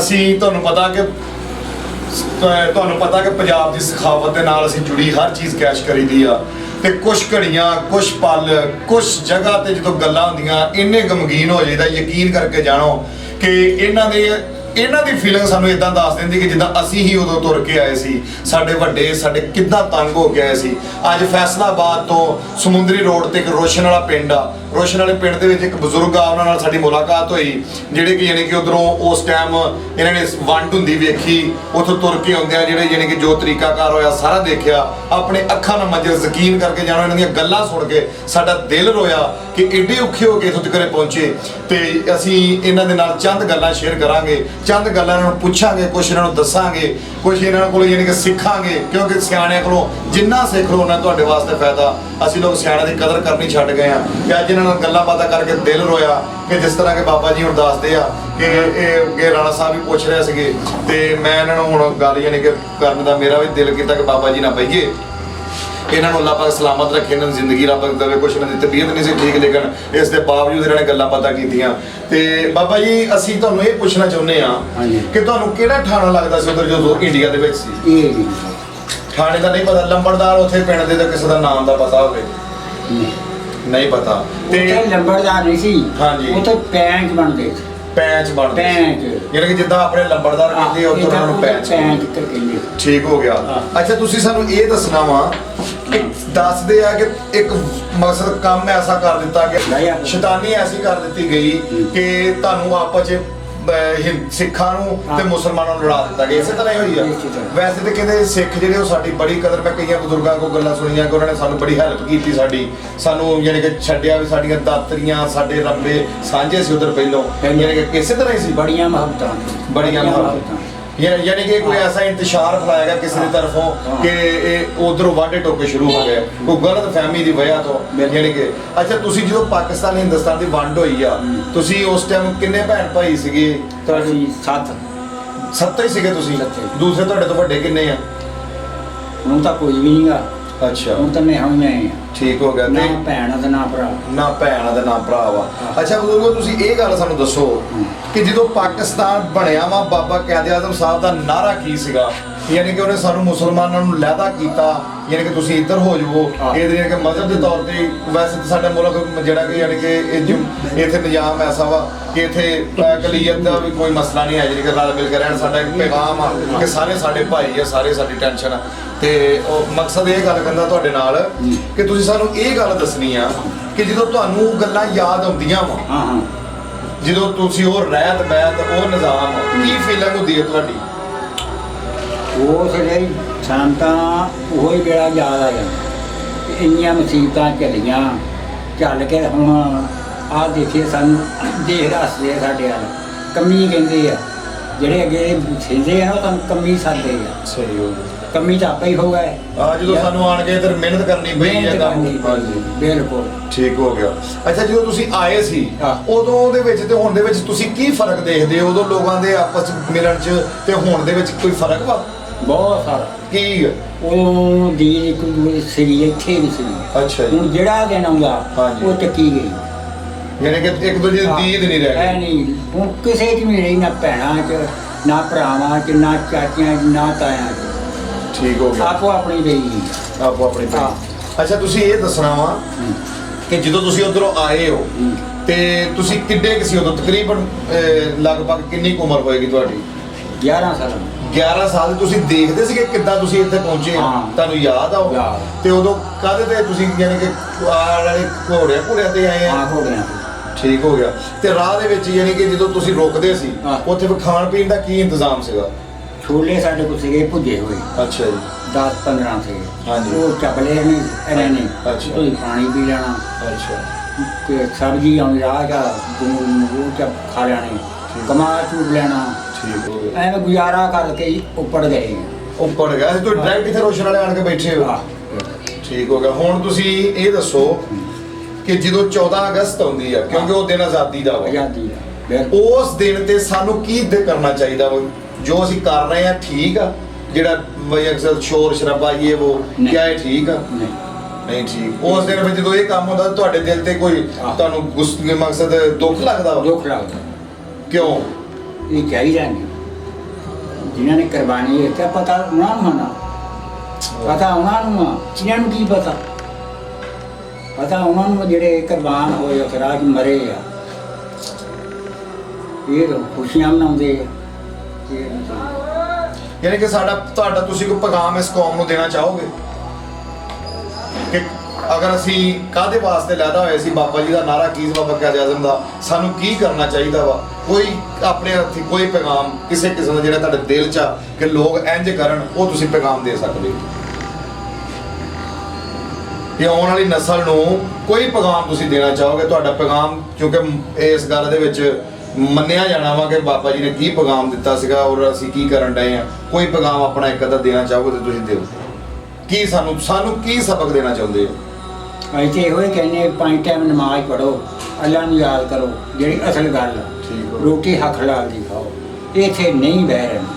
ਅਸੀਂ ਤੁਹਾਨੂੰ ਪਤਾ ਕਿ ਪੰਜਾਬ ਦੀ ਸਖਾਵਤ ਦੇ ਨਾਲ ਅਸੀਂ ਜੁੜੀ ਹਰ ਚੀਜ਼ ਕੈਸ਼ ਕਰੀਦੀ ਆ ਤੇ ਕੁਝ ਘੜੀਆਂ ਕੁਝ ਪਲ ਕੁਝ ਜਗ੍ਹਾ ਤੇ ਜਦੋਂ ਗੱਲਾਂ ਹੁੰਦੀਆਂ ਇੰਨੇ ਗਮਗੀਨ ਹੋ ਜਾਈਦਾ। ਯਕੀਨ ਕਰਕੇ ਜਾਣੋ ਕਿ ਇਹਨਾਂ ਦੀ ਫੀਲਿੰਗ ਸਾਨੂੰ ਇਦਾਂ ਦੱਸ ਦਿੰਦੀ ਕਿ ਜਿੱਦਾਂ ਅਸੀਂ ਹੀ ਉਦੋਂ ਤੁਰ ਕੇ ਆਏ ਸੀ। ਸਾਡੇ ਵੱਡੇ ਸਾਡੇ ਕਿੱਦਾਂ ਤੰਗ ਹੋ ਕੇ ਆਏ ਸੀ। ਅੱਜ ਫੈਸਲਾਬਾਦ ਤੋਂ ਸਮੁੰਦਰੀ ਰੋਡ ਤੇ ਇੱਕ ਰੋਸ਼ਨ ਵਾਲਾ ਪਿੰਡ ਆ। ਰੋਸ਼ਨ ਵਾਲੇ ਪਿੰਡ ਦੇ ਵਿੱਚ ਇੱਕ ਬਜ਼ੁਰਗ ਆ, ਉਹਨਾਂ ਨਾਲ ਸਾਡੀ ਮੁਲਾਕਾਤ ਹੋਈ ਜਿਹੜੇ ਕਿ ਯਾਨੀ ਕਿ ਉਧਰੋਂ ਉਸ ਟਾਈਮ ਇਹਨਾਂ ਨੇ ਵੰਡ ਹੁੰਦੀ ਵੇਖੀ, ਉੱਥੋਂ ਤੁਰ ਕੇ ਆਉਂਦੇ ਆ ਜਿਹੜੇ ਯਾਨੀ ਕਿ ਜੋ ਤਰੀਕਾਕਾਰ ਹੋਇਆ ਸਾਰਾ ਦੇਖਿਆ। ਆਪਣੇ ਅੱਖਾਂ ਨਾਲ ਮੰਜ਼ਰ ਯਕੀਨ ਕਰਕੇ ਜਾਣੋ, ਇਹਨਾਂ ਦੀਆਂ ਗੱਲਾਂ ਸੁਣ ਕੇ ਸਾਡਾ ਦਿਲ ਰੋਇਆ ਕਿ ਏਡੇ ਔਖੇ ਹੋ ਕੇ ਇੱਥੋਂ ਤੱਕ ਪਹੁੰਚੇ। ਤੇ ਅਸੀਂ ਇਹਨਾਂ ਦੇ ਨਾਲ ਚੰਦ ਗੱਲਾਂ ਸ਼ੇਅਰ ਕਰਾਂਗੇ, ਚੰਦ ਗੱਲਾਂ ਇਹਨਾਂ ਨੂੰ ਪੁੱਛਾਂਗੇ, ਕੁਛ ਇਹਨਾਂ ਨੂੰ ਦੱਸਾਂਗੇ, ਕੁਛ ਇਹਨਾਂ ਕੋਲ ਯਾਨੀ ਕਿ ਸਿੱਖਾਂਗੇ, ਕਿਉਂਕਿ ਸਿਆਣਿਆਂ ਕੋਲੋਂ ਜਿੰਨਾ ਸਿੱਖ ਲਓ ਉਹਨਾਂ ਤੁਹਾਡੇ ਵਾਸਤੇ ਫਾਇਦਾ। ਅਸੀਂ ਲੋਕ ਸਿਆਣਿਆਂ ਦੀ ਕਦਰ ਕਰਨੀ ਛੱਡ ਗਏ ਆ ਕਿ ਅੱਜ ਇਹਨਾਂ ਨਾਲ ਗੱਲਾਂ ਬਾਤਾਂ ਕਰਕੇ ਦਿਲ ਰੋਇਆ ਕਿ ਜਿਸ ਤਰ੍ਹਾਂ ਕਿ ਬਾਬਾ ਜੀ ਹੁਣ ਦੱਸਦੇ ਆ ਕਿ ਇਹ ਰਾਣਾ ਸਾਹਿਬ ਵੀ ਪੁੱਛ ਰਹੇ ਸੀਗੇ ਤੇ ਮੈਂ ਇਹਨਾਂ ਨੂੰ ਹੁਣ ਗੱਲ ਯਾਨੀ ਕਿ ਕਰਨ ਦਾ ਮੇਰਾ ਵੀ ਦਿਲ ਕੀਤਾ ਕਿ ਬਾਬਾ ਜੀ ਨਾ ਬਈਏ, ਇਹਨਾਂ ਨੂੰ ਅੱਲਾਹ ਪਾਕ ਸਲਾਮਤ ਰੱਖੇ, ਇਹਨਾਂ ਨੂੰ ਜ਼ਿੰਦਗੀ ਰੱਬ ਦੇਵੇ। ਕੁਛ ਇਹਨਾਂ ਦੀ ਤਬੀਅਤ ਨਹੀਂ ਸੀ ਠੀਕ, ਲੇਕਿਨ ਇਸ ਦੇ ਬਾਵਜੂਦ ਇਹਨਾਂ ਨੇ ਗੱਲਾਂ ਬਾਤਾਂ ਕੀਤੀਆਂ। ਤੇ ਬਾਬਾ ਜੀ ਅਸੀਂ ਤੁਹਾਨੂੰ ਇਹ ਪੁੱਛਣਾ ਚਾਹੁੰਦੇ ਆ ਕਿ ਤੁਹਾਨੂੰ ਕਿਹੜਾ ਥਾਣਾ ਲੱਗਦਾ ਸੀ ਉਧਰ ਜਦੋਂ ਇੰਡੀਆ ਦੇ ਵਿੱਚ ਸੀ? ਇਹ ਥਾਣੇ ਦਾ ਨਹੀਂ ਪਤਾ, ਲੰਬੜਦਾਰ ਉੱਥੇ ਪਿੰਡ ਦੇ ਤਾਂ ਕਿਸੇ ਦਾ ਨਾਮ ਦਾ ਪਤਾ ਹੋਵੇ? ਨਹੀਂ ਪਤਾ। ਤੇ ਲੰਬੜਦਾਰ ਨਹੀਂ ਸੀ, ਹਾਂਜੀ, ਉੱਥੇ ਪੈਂਚ ਬਣਦੇ ਸੀ। ਪੈਂਚ ਬਣਦੇ ਯਾਨੀ ਕਿ ਜਿੱਦਾਂ ਆਪਣੇ ਲੰਬੜਦਾਰ ਕਹਿੰਦੇ ਉੱਥੇ ਉਹਨਾਂ ਨੂੰ ਪੈਂਚ ਕਹਿੰਦੇ। ਠੀਕ ਹੋ ਗਿਆ। ਅੱਛਾ ਤੁਸੀਂ ਸਾਨੂੰ ਇਹ ਦੱਸਣਾ ਵਾ ਕਿ ਦੱਸਦੇ ਆ ਕਿ ਇੱਕ ਮਕਸਦ ਕੰਮ ਐਸਾ ਕਰ ਦਿੱਤਾ ਕਿ ਸ਼ੈਤਾਨੀ ਐਸੀ ਕਰ ਦਿੱਤੀ ਗਈ ਕਿ ਤੁਹਾਨੂੰ ਆਪਸ ਚ ਸਿੱਖਾਂ ਨੂੰ ਤੇ ਮੁਸਲਮਾਨਾਂ ਨੂੰ ਲੜਾ ਦਿੱਤਾ ਗਿਆ। ਇਸੇ ਤਰ੍ਹਾਂ ਹੀ ਹੋਈ ਆ। ਵੈਸੇ ਤਾਂ ਕਹਿੰਦੇ ਸਿੱਖ ਜਿਹੜੇ ਉਹ ਸਾਡੀ ਬੜੀ ਕਦਰ, ਮੈਂ ਕਈਆਂ ਬਜ਼ੁਰਗਾਂ ਕੋਲ ਗੱਲਾਂ ਸੁਣੀਆਂ ਕਿ ਉਹਨਾਂ ਨੇ ਸਾਨੂੰ ਬੜੀ ਹੈਲਪ ਕੀਤੀ, ਸਾਨੂੰ ਯਾਨੀ ਕਿ ਛੱਡਿਆ ਵੀ, ਸਾਡੀਆਂ ਦਾਤਰੀਆਂ ਸਾਡੇ ਰੰਬੇ ਸਾਂਝੇ ਸੀ ਉਧਰ ਪਹਿਲੋਂ, ਯਾਨੀ ਕਿ ਇਸੇ ਤਰ੍ਹਾਂ ਹੀ ਸੀ। ਬੜੀਆਂ ਮੁਹੱਬਤਾਂ ਯਾਨੀ ਕਿ ਕੋਈ ਐਸਾ ਇੰਤਸ਼ਾਰ ਫੈਲਾਇਆ ਗਿਆ ਕਿਸੇ ਦੀ ਤਰਫੋਂ ਕਿ ਇਹ ਉਧਰੋਂ ਵਾਢੇ ਟੋਕੇ ਸ਼ੁਰੂ ਹੋ ਗਏ ਕੋਈ ਗਲਤ ਫਹਿਮੀ ਦੀ ਵਜ੍ਹਾ ਤੋਂ। ਯਾਨੀ ਕਿ ਅੱਛਾ ਤੁਸੀਂ ਜਦੋਂ ਪਾਕਿਸਤਾਨ ਹਿੰਦੁਸਤਾਨ ਦੀ ਵੰਡ ਹੋਈ ਆ, ਤੁਸੀਂ ਉਸ ਟਾਈਮ ਕਿੰਨੇ ਭੈਣ ਭਾਈ ਸੀਗੇ? ਤੁਹਾਡੀ 7 ਹੀ ਸੀਗੇ ਤੁਸੀਂ? ਦੂਸਰੇ ਤੁਹਾਡੇ ਤੋਂ ਵੱਡੇ ਕਿੰਨੇ ਆ? ਹੁਣ ਤਾਂ ਕੋਈ ਵੀ ਨਹੀਂਗਾ। ਅੱਛਾ ਹੁਣ ਤਾਂ ਮੈਂ ਠੀਕ ਹੋ ਗਿਆ। ਨਾ ਭੈਣ ਤੇ ਨਾ ਭਰਾ, ਨਾ ਭੈਣ ਤੇ ਨਾ ਭਰਾ ਵਾ। ਅੱਛਾ ਬਜ਼ੁਰਗੋ ਤੁਸੀਂ ਇਹ ਗੱਲ ਸਾਨੂੰ ਦੱਸੋ ਕਿ ਜਦੋਂ ਪਾਕਿਸਤਾਨ ਬਣਿਆ ਵਾ, ਬਾਬਾ ਕਾਇਦ ਆਜ਼ਮ ਸਾਹਿਬ ਦਾ ਨਾਰਾ ਕੀ ਸੀਗਾ? ਯਾਨੀ ਕਿ ਉਹਨੇ ਸਾਨੂੰ ਮੁਸਲਮਾਨਾਂ ਨੂੰ ਲਹਿਦਾ ਕੀਤਾ ਯਾਨੀ ਕਿ ਤੁਸੀਂ ਇੱਧਰ ਹੋ ਜਾਵੋ। ਇਹਦੇ ਯਾਨੀ ਕਿ ਮਜ਼ਹਬ ਦੇ ਤੌਰ ਤੇ ਵੈਸੇ ਤਾਂ ਸਾਡਾ ਮੁਲਕ ਜਿਹੜਾ ਕਿ ਯਾਨੀ ਕਿ ਇੱਥੇ ਨਿਜ਼ਾਮ ਐਸਾ ਵਾ ਕਿ ਇੱਥੇ ਅਕਲੀਅਤ ਦਾ ਵੀ ਕੋਈ ਮਸਲਾ ਨਹੀਂ ਹੈ, ਜਿਹੜੀ ਕਿ ਰਲ ਮਿਲ ਕੇ ਰਹਿਣ। ਸਾਡਾ ਇੱਕ ਪੈਗਾਮ ਆ ਕਿ ਸਾਰੇ ਸਾਡੇ ਭਾਈ ਆ, ਸਾਰੇ ਸਾਡੀ ਟੈਨਸ਼ਨ ਆ। ਤੇ ਉਹ ਮਕਸਦ ਇਹ ਗੱਲ ਕਰਦਾ ਤੁਹਾਡੇ ਨਾਲ ਕਿ ਤੁਸੀਂ ਸਾਨੂੰ ਇਹ ਗੱਲ ਦੱਸਣੀ ਆ ਕਿ ਜਦੋਂ ਤੁਹਾਨੂੰ ਗੱਲਾਂ ਯਾਦ ਆਉਂਦੀਆਂ ਵਾ, ਜਦੋਂ ਤੁਸੀਂ ਉਹ ਰਹਿਤ ਬੈਤ ਉਹ ਨਿਜ਼ਾਮ ਕੀ ਫੀਲਿੰਗ ਹੁੰਦੀ ਹੈ ਤੁਹਾਡੀ? ਉਹ ਜਿਹੜੇ ਸ਼ਾਂਤਾਂ ਉਹੀ ਵੇਲਾ ਯਾਦ ਆ ਜਾਂਦਾ। ਇੰਨੀਆਂ ਮੁਸੀਬਤਾਂ ਚੱਲ ਕੇ ਹੁਣ ਆਹ ਦੇਖੀਏ, ਸਾਨੂੰ ਦੇਖ ਹੱਸਦੇ ਆ ਸਾਡੇ ਵੱਲ, ਕਮੀ ਕਹਿੰਦੇ ਆ ਜਿਹੜੇ ਅੱਗੇ ਸਿੱਧੇ ਆ ਉਹ ਤੁਹਾਨੂੰ ਕਮੀ ਸਾਦੇ ਆ। ਸਹੀ ਹੋ ਗਿਆ, ਕਮੀ ਤਾਂ ਆਪੇ ਹੀ ਹੋ ਗਏ ਆ ਜਦੋਂ ਸਾਨੂੰ ਆਣ ਕੇ ਇੱਧਰ ਮਿਹਨਤ ਕਰਨੀ ਪਈ ਹੈ ਕੰਮ। ਹਾਂਜੀ ਬਿਲਕੁਲ ਠੀਕ ਹੋ ਗਿਆ। ਅੱਛਾ ਜਦੋਂ ਤੁਸੀਂ ਆਏ ਸੀ ਉਦੋਂ ਦੇ ਵਿੱਚ ਤੇ ਹੁਣ ਦੇ ਵਿੱਚ ਤੁਸੀਂ ਕੀ ਫਰਕ ਦੇਖਦੇ ਹੋ? ਉਦੋਂ ਲੋਕਾਂ ਦੇ ਆਪਸ ਮਿਲਣ 'ਚ ਤੇ ਹੁਣ ਦੇ ਵਿੱਚ ਕੋਈ ਫਰਕ ਵਾ? ਬਹੁਤ ਸਾਰਾ। ਕੀ ਉਹ ਦੀ ਇੱਕ ਦੂਜੇ ਸੀ ਇੱਥੇ ਨਹੀਂ ਸੀ। ਅੱਛਾ ਜੀ। ਹੁਣ ਜਿਹੜਾ ਦਿਨ ਆਉਂਦਾ ਉਹ ਚੱਕੀ ਗਈ, ਯਾਨੀ ਕਿ ਇੱਕ ਦੂਜੇ ਦੀ ਦੀਦ ਨਹੀਂ ਰਹਿ ਗਈ। ਨਹੀਂ ਹੁਣ ਕਿਸੇ 'ਚ ਨਹੀਂ ਰਹੀ, ਨਾ ਭੈਣਾਂ 'ਚ ਨਾ ਭਰਾਵਾਂ 'ਚ ਨਾ ਚਾਚੀਆਂ 'ਚ ਨਾ ਤਾਇਆਂ 'ਚ। ਠੀਕ ਹੋ ਗਿਆ। ਆਪੋ ਆਪਣੀ ਰਹੀ, ਆਪੋ ਆਪਣੀ। ਅੱਛਾ ਤੁਸੀਂ ਇਹ ਦੱਸਣਾ ਵਾ ਕਿ ਜਦੋਂ ਤੁਸੀਂ ਉਧਰੋਂ ਆਏ ਹੋ ਤੇ ਤੁਸੀਂ ਕਿੱਡੇ ਕੁ ਸੀ ਉਦੋਂ? ਤਕਰੀਬਨ ਲਗਭਗ ਕਿੰਨੀ ਕੁ ਉਮਰ ਹੋਏਗੀ ਤੁਹਾਡੀ? 11 ਸਾਲ। 11 ਸਾਲ ਤੁਸੀਂ ਦੇਖਦੇ ਸੀਗੇ ਕਿੱਦਾਂ ਤੁਸੀਂ ਇੱਥੇ ਪਹੁੰਚੇ? ਤੁਹਾਨੂੰ ਯਾਦ ਆ? ਤੇ ਉਦੋਂ ਕਾਹਦੇ ਤੇ ਤੁਸੀਂ ਯਾਨੀ ਕਿ ਘੋੜਿਆਂ ਤੇ ਆਏ ਆ? ਘੋੜਿਆਂ। ਠੀਕ ਹੋ ਗਿਆ। ਤੇ ਰਾਹ ਦੇ ਵਿੱਚ ਯਾਨੀ ਕਿ ਜਦੋਂ ਤੁਸੀਂ ਰੁਕਦੇ ਸੀ ਉੱਥੇ ਖਾਣ ਪੀਣ ਦਾ ਕੀ ਇੰਤਜ਼ਾਮ ਸੀਗਾ? ਛੋਲੇ ਸਾਡੇ ਕੋਲ ਸੀਗੇ ਭੁੱਜੇ ਹੋਏ। ਅੱਛਾ ਜੀ। 10-15 ਸੀਗੇ। ਹਾਂਜੀ। ਉਹ ਚੱਬਲੇ ਨੇ ਇਹਨਾਂ ਨੇ। ਅੱਛਾ। ਤੁਸੀਂ ਪਾਣੀ ਪੀ ਲੈਣਾ। ਅੱਛਾ। ਤੇ ਸਬਜ਼ੀ ਆਉਣੀ ਰਾਹ ਦਾ ਉਹ ਚੱਬ ਖਾ ਲੈਣੀ, ਕਮਾ ਚੂਬ ਲੈਣਾ। ਠੀਕ ਹੋ ਗਿਆ। ਐਵੇਂ ਗੁਜ਼ਾਰਾ ਕਰਕੇ ਹੀ ਉੱਪਰ ਗਏ। ਉੱਪਰ ਗਿਆ ਤੁਸੀਂ ਡਾਇਰੈਕਟ ਇੱਥੇ ਰੋਸ਼ਨ ਵਾਲੇ ਆਣ ਕੇ ਬੈਠੇ ਹੋ? ਠੀਕ ਹੋ ਗਿਆ। ਹੁਣ ਤੁਸੀਂ ਇਹ ਦੱਸੋ ਕਿ ਜਦੋਂ 14 ਅਗਸਤ ਆਉਂਦੀ ਆ, ਕਿਉਂਕਿ ਉਹ ਦਿਨ ਆਜ਼ਾਦੀ ਦਾ ਵਾ, ਆਜ਼ਾਦੀ ਦਾ, ਉਸ ਦਿਨ ਤੇ ਸਾਨੂੰ ਕੀ ਕਰਨਾ ਚਾਹੀਦਾ ਵਾ? ਜੋ ਅਸੀਂ ਕਰ ਰਹੇ ਆ ਠੀਕ ਆ? ਜਿਹੜਾ ਅਕਸਰ ਸ਼ੋਰ ਸ਼ਰਾਬਾ ਇਹ ਉਹ ਕਿਆ ਇਹ ਠੀਕ ਆ? ਨਹੀਂ ਠੀਕ। ਉਸ ਦਿਨ ਵਿੱਚ ਜਦੋਂ ਇਹ ਕੰਮ ਹੁੰਦਾ ਤੁਹਾਡੇ ਦਿਲ ਤੇ ਕੋਈ ਤੁਹਾਨੂੰ ਮਕਸਦ ਦੁੱਖ ਲੱਗਦਾ ਵਾ? ਦੁੱਖ ਲੱਗਦਾ। ਕਿਉਂ? ਇਹ ਚਾਹੀਦਾ ਨਹੀਂ। ਜਿਨ੍ਹਾਂ ਨੇ ਕੁਰਬਾਨੀ ਦਿੱਤੀ ਪਤਾ ਉਹਨਾਂ ਨੂੰ ਨਾ ਪਤਾ ਉਹਨਾਂ ਨੂੰ ਆ, ਜਿਹਨਾਂ ਨੂੰ ਕੀ ਪਤਾ ਪਤਾ ਉਹਨਾਂ ਨੂੰ ਜਿਹੜੇ ਕੁਰਬਾਨ ਹੋਏ ਅਖਰਾਜ ਮਰੇ ਆ ਇਹ ਖੁਸ਼ੀਆਂ ਮਨਾਉਂਦੇ ਆ ਯਾਨੀ ਕਿ ਤੁਹਾਡਾ ਤੁਸੀਂ ਕੋਈ ਪੈਗਾਮ ਇਸ ਕੌਮ ਨੂੰ ਦੇਣਾ ਚਾਹੋਗੇ ਕਿ ਅਗਰ ਅਸੀਂ ਕਾਹਦੇ ਵਾਸਤੇ ਲੈਦਾ ਹੋਏ ਸੀ ਬਾਬਾ ਜੀ ਦਾ ਨਾਰਾ ਕੀ ਸੀ, ਬਾਬਾ ਕਾਇਦ ਆਜ਼ਮ ਦਾ, ਸਾਨੂੰ ਕੀ ਕਰਨਾ ਚਾਹੀਦਾ ਵਾ? ਕੋਈ ਆਪਣੇ ਹੱਥੀ ਕੋਈ ਪੈਗਾਮ ਕਿਸੇ ਕਿਸਮ ਦਾ ਜਿਹੜਾ ਤੁਹਾਡੇ ਦਿਲ 'ਚ ਆ ਕਿ ਲੋਕ ਇੰਝ ਕਰਨ, ਉਹ ਤੁਸੀਂ ਪੈਗਾਮ ਦੇ ਸਕਦੇ ਹੋ ਕਿ ਆਉਣ ਵਾਲੀ ਨਸਲ ਨੂੰ ਕੋਈ ਪੈਗਾਮ ਤੁਸੀਂ ਦੇਣਾ ਚਾਹੋਗੇ? ਤੁਹਾਡਾ ਪੈਗਾਮ, ਕਿਉਂਕਿ ਇਸ ਗੱਲ ਦੇ ਵਿੱਚ ਮੰਨਿਆ ਜਾਣਾ ਵਾ ਕਿ ਬਾਬਾ ਜੀ ਨੇ ਕੀ ਪੈਗਾਮ ਦਿੱਤਾ ਸੀਗਾ ਔਰ ਅਸੀਂ ਕੀ ਕਰਨ ਡਏ ਆ, ਕੋਈ ਪੈਗਾਮ ਆਪਣਾ ਇੱਕ ਅੱਧਾ ਦੇਣਾ ਚਾਹੋਗੇ ਤਾਂ ਤੁਸੀਂ ਦਿਓ। ਕੀ ਸਾਨੂੰ ਕੀ ਸਬਕ ਦੇਣਾ ਚਾਹੁੰਦੇ ਹੋ? ਅਸੀਂ ਤੇ ਇਹੋ ਹੀ ਕਹਿੰਦੇ 5 ਟਾਈਮ ਨਮਾਜ਼ ਪੜ੍ਹੋ, ਅੱਲਾ ਨੂੰ ਯਾਦ ਕਰੋ, ਜਿਹੜੀ ਅਸਲ ਗੱਲ ਆ। ਰੋਟੀ ਹੱਕ ਹਲਾਲ ਦੀ ਖਾਓ, ਇੱਥੇ ਨਹੀਂ ਬਹਿ ਰਹਿਣਾ।